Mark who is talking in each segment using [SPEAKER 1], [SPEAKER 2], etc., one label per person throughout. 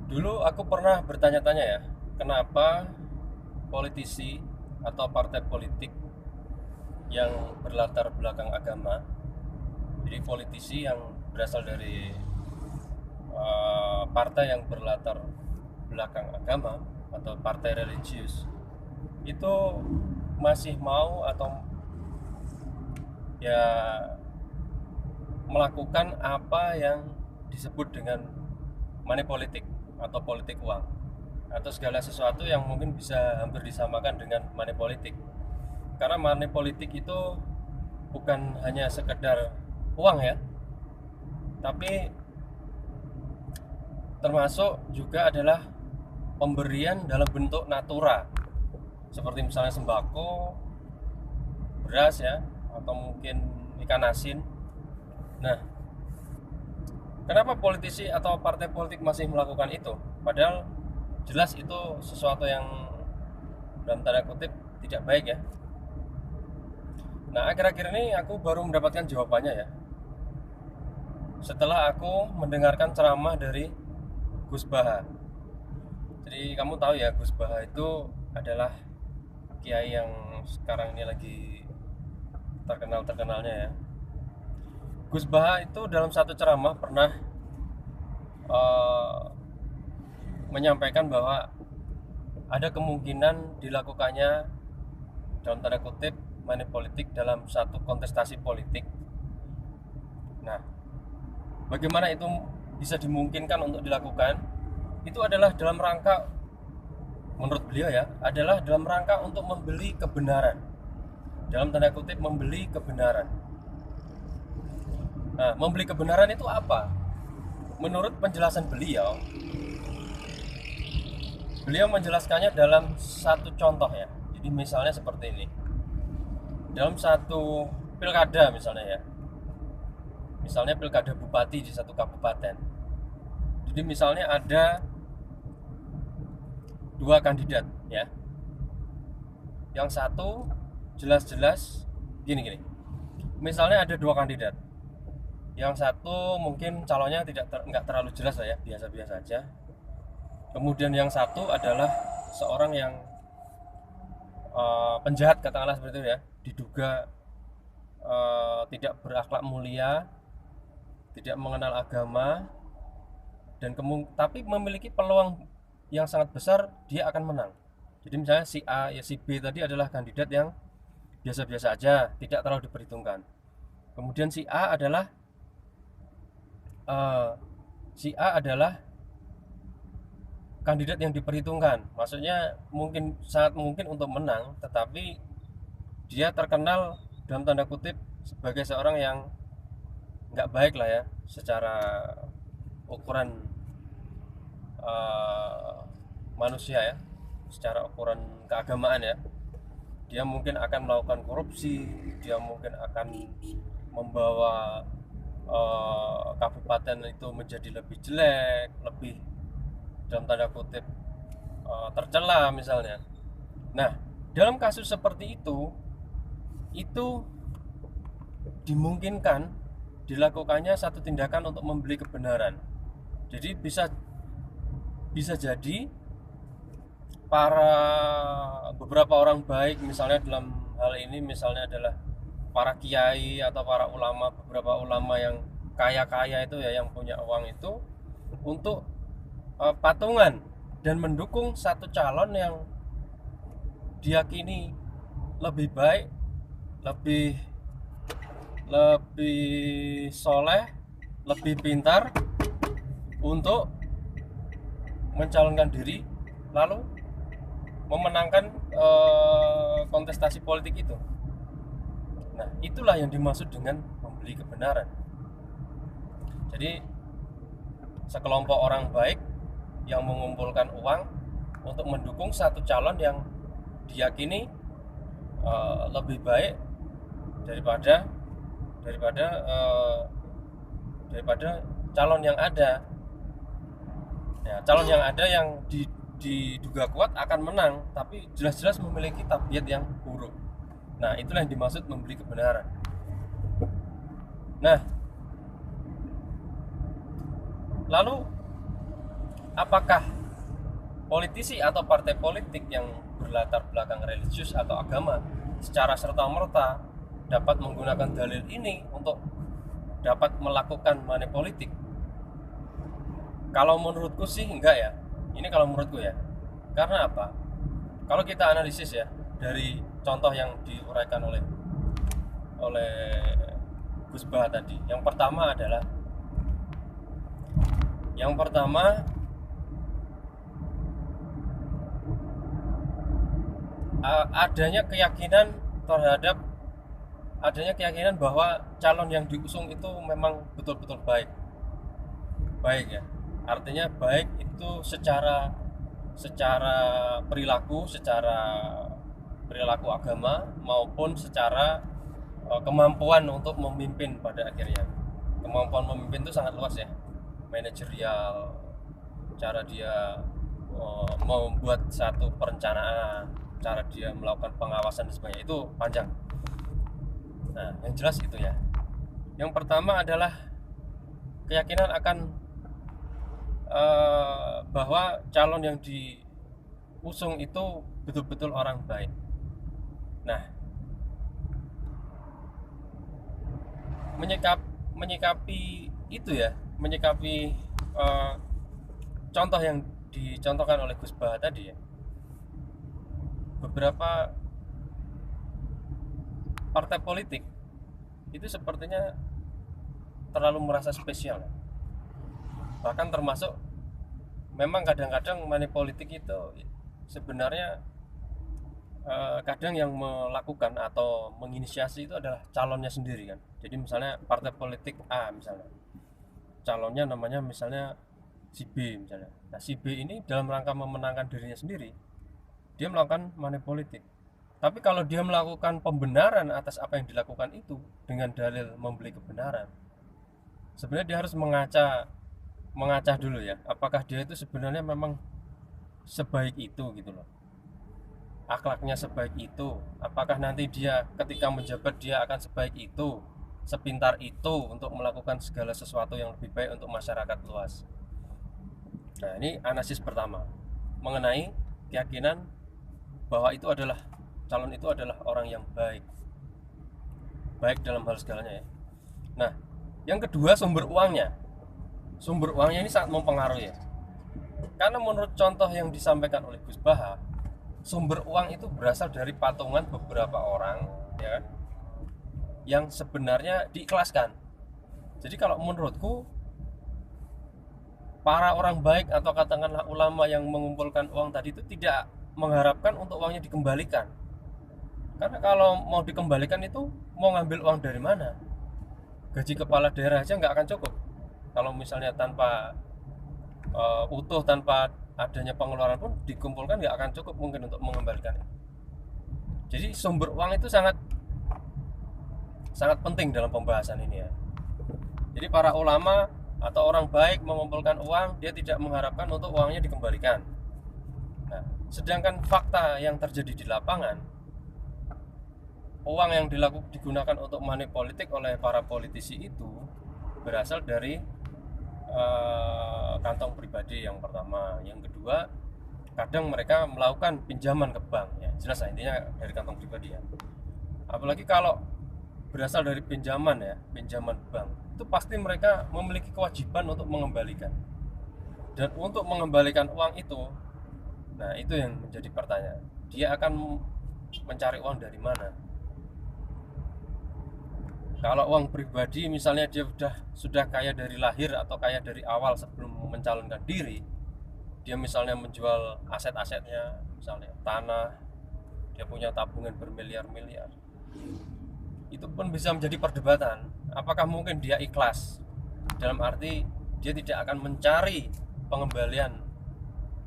[SPEAKER 1] Dulu aku pernah bertanya-tanya ya, kenapa politisi atau partai politik yang berlatar belakang agama, jadi politisi yang berasal dari partai yang berlatar belakang agama atau partai religius, itu masih mau atau ya melakukan apa yang disebut dengan money politik atau politik uang atau segala sesuatu yang mungkin bisa hampir disamakan dengan money politik. Karena money politik itu bukan hanya sekedar uang ya, tapi termasuk juga adalah pemberian dalam bentuk natura, seperti misalnya sembako, beras ya, atau mungkin ikan asin. Nah, kenapa politisi atau partai politik masih melakukan itu? Padahal jelas itu sesuatu yang dalam tanda kutip tidak baik ya. Nah, akhir-akhir ini aku baru mendapatkan jawabannya ya. Setelah aku mendengarkan ceramah dari Gus Baha. Jadi kamu tahu ya, Gus Baha itu adalah kiai yang sekarang ini lagi terkenal-terkenalnya ya. Gus Baha itu dalam satu ceramah pernah eh, menyampaikan bahwa ada kemungkinan dilakukannya dalam tanda kutip money politik dalam satu kontestasi politik. Nah, bagaimana itu bisa dimungkinkan untuk dilakukan? Itu adalah dalam rangka, menurut beliau ya, adalah dalam rangka untuk membeli kebenaran. Dalam tanda kutip membeli kebenaran. Nah, membeli kebenaran itu apa? Menurut penjelasan beliau, beliau menjelaskannya dalam satu contoh ya. Jadi misalnya seperti ini. Dalam satu pilkada misalnya ya. Misalnya pilkada bupati di satu kabupaten. Jadi misalnya ada dua kandidat ya. Yang satu jelas-jelas gini-gini. Misalnya ada dua kandidat. Yang satu mungkin calonnya nggak terlalu jelas lah ya, biasa-biasa aja. Kemudian yang satu adalah seorang yang penjahat katakanlah seperti itu ya, diduga tidak berakhlak mulia, tidak mengenal agama, dan tapi memiliki peluang yang sangat besar dia akan menang. Jadi misalnya si A ya si B tadi adalah kandidat yang biasa-biasa aja, tidak terlalu diperhitungkan. Kemudian eh, si A adalah kandidat yang diperhitungkan. Maksudnya mungkin sangat mungkin untuk menang, tetapi dia terkenal dalam tanda kutip sebagai seorang yang nggak baik lah ya, secara ukuran uh, manusia ya, secara ukuran keagamaan ya. Dia mungkin akan melakukan korupsi, dia mungkin akan membawa kabupaten itu menjadi lebih jelek, lebih dalam tanda kutip tercela misalnya. Nah, dalam kasus seperti itu dimungkinkan dilakukannya satu tindakan untuk membeli kebenaran. Jadi bisa bisa jadi para beberapa orang baik misalnya dalam hal ini misalnya adalah para kiai atau para ulama, beberapa ulama yang kaya-kaya itu ya, yang punya uang itu, untuk patungan dan mendukung satu calon yang diyakini lebih baik, lebih lebih soleh, lebih pintar untuk mencalonkan diri lalu memenangkan kontestasi politik itu. Nah, itulah yang dimaksud dengan membeli kebenaran. Jadi sekelompok orang baik yang mengumpulkan uang untuk mendukung satu calon yang diyakini lebih baik daripada daripada uh, daripada calon yang ada. Ya, calon yang ada yang diduga kuat akan menang, tapi jelas-jelas memiliki tabiat yang buruk. Nah, itulah yang dimaksud membeli kebenaran. Nah, lalu apakah politisi atau partai politik yang berlatar belakang religius atau agama secara serta-merta dapat menggunakan dalil ini untuk dapat melakukan money politik? Kalau menurutku sih enggak ya. Ini kalau menurutku ya. Karena apa? Kalau kita analisis ya dari contoh yang diuraikan oleh Gus Bah tadi. Yang pertama adanya keyakinan bahwa calon yang diusung itu memang betul-betul baik ya, artinya baik itu secara secara perilaku agama maupun secara kemampuan untuk memimpin. Pada akhirnya kemampuan memimpin itu sangat luas ya, manajerial, cara dia membuat satu perencanaan, cara dia melakukan pengawasan dan sebagainya, itu panjang. Nah, yang jelas itu ya. Yang pertama adalah keyakinan akan bahwa calon yang diusung itu betul-betul orang baik. Nah, menyikapi itu ya, menyikapi contoh yang dicontohkan oleh Gus Bah tadi ya, beberapa partai politik itu sepertinya terlalu merasa spesial. Bahkan termasuk memang kadang-kadang money politik itu sebenarnya kadang yang melakukan atau menginisiasi itu adalah calonnya sendiri kan. Jadi misalnya partai politik A misalnya, calonnya namanya misalnya si B misalnya. Nah, si B ini dalam rangka memenangkan dirinya sendiri, dia melakukan money politik. Tapi kalau dia melakukan pembenaran atas apa yang dilakukan itu dengan dalil membeli kebenaran, sebenarnya dia harus mengacah dulu ya, apakah dia itu sebenarnya memang sebaik itu gitu loh, akhlaknya sebaik itu, apakah nanti dia ketika menjabat dia akan sebaik itu, sepintar itu untuk melakukan segala sesuatu yang lebih baik untuk masyarakat luas. Nah, ini analisis pertama mengenai keyakinan bahwa calon itu adalah orang yang baik dalam hal segalanya ya. Nah, yang kedua, sumber uangnya ini sangat mempengaruhi ya, karena menurut contoh yang disampaikan oleh Gus Bah, sumber uang itu berasal dari patungan beberapa orang ya kan, yang sebenarnya diikhlaskan. Jadi kalau menurutku, para orang baik atau katakanlah ulama yang mengumpulkan uang tadi itu tidak mengharapkan untuk uangnya dikembalikan. Karena kalau mau dikembalikan itu mau ngambil uang dari mana? Gaji kepala daerah aja nggak akan cukup. Kalau misalnya tanpa utuh, tanpa adanya pengeluaran pun dikumpulkan nggak akan cukup mungkin untuk mengembalikannya. Jadi sumber uang itu sangat penting dalam pembahasan ini ya. Jadi para ulama atau orang baik mengumpulkan uang, dia tidak mengharapkan untuk uangnya dikembalikan. Nah, sedangkan fakta yang terjadi di lapangan, uang yang digunakan untuk money politik oleh para politisi itu berasal dari kantong pribadi yang pertama. Yang kedua, kadang mereka melakukan pinjaman ke bank ya, jelas intinya dari kantong pribadi ya. Apalagi kalau berasal dari pinjaman bank, itu pasti mereka memiliki kewajiban untuk mengembalikan. Dan untuk mengembalikan uang itu, nah itu yang menjadi pertanyaan, dia akan mencari uang dari mana? Kalau uang pribadi misalnya dia sudah kaya dari lahir atau kaya dari awal sebelum mencalonkan diri, dia misalnya menjual aset-asetnya, misalnya tanah, dia punya tabungan bermiliar-miliar, itu pun bisa menjadi perdebatan. Apakah mungkin dia ikhlas, dalam arti dia tidak akan mencari pengembalian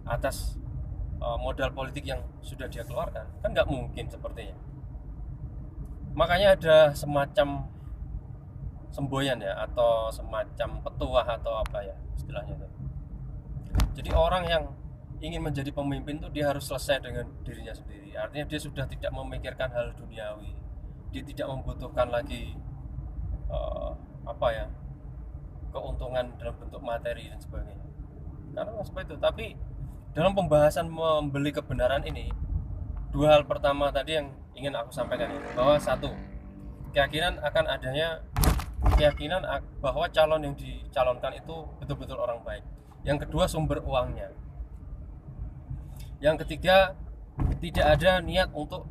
[SPEAKER 1] atas modal politik yang sudah dia keluarkan? Kan nggak mungkin sepertinya. Makanya ada semacam semboyan ya, atau semacam petuah atau apa ya istilahnya itu. Jadi orang yang ingin menjadi pemimpin itu dia harus selesai dengan dirinya sendiri. Artinya dia sudah tidak memikirkan hal duniawi, dia tidak membutuhkan lagi keuntungan dalam bentuk materi dan sebagainya. karena seperti itu. Tapi dalam pembahasan membeli kebenaran ini, dua hal pertama tadi yang ingin aku sampaikan ya, bahwa satu, keyakinan akan adanya keyakinan bahwa calon yang dicalonkan itu betul-betul orang baik. Yang kedua, sumber uangnya. Yang ketiga, tidak ada niat untuk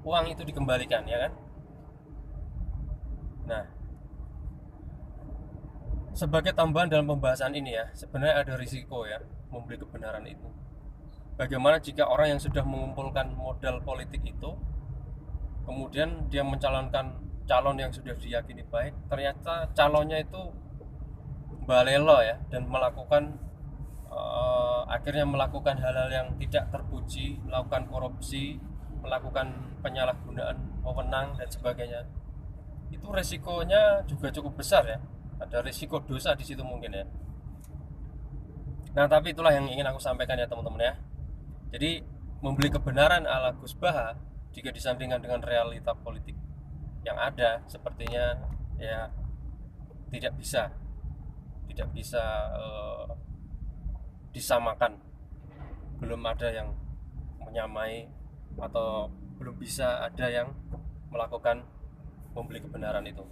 [SPEAKER 1] uang itu dikembalikan, ya kan? Nah, sebagai tambahan dalam pembahasan ini ya, sebenarnya ada risiko ya membeli kebenaran itu. Bagaimana jika orang yang sudah mengumpulkan modal politik itu, kemudian dia mencalonkan calon yang sudah diyakini baik, ternyata calonnya itu balelo ya, dan melakukan akhirnya melakukan hal-hal yang tidak terpuji, melakukan korupsi, melakukan penyalahgunaan wewenang dan sebagainya. Itu resikonya juga cukup besar ya. Ada risiko dosa di situ mungkin ya. Nah, tapi itulah yang ingin aku sampaikan ya teman-teman ya. Jadi membeli kebenaran ala Gus Baha jika disandingkan dengan realita politik yang ada, sepertinya ya tidak bisa disamakan. Belum ada yang menyamai, atau belum bisa ada yang melakukan membeli kebenaran itu.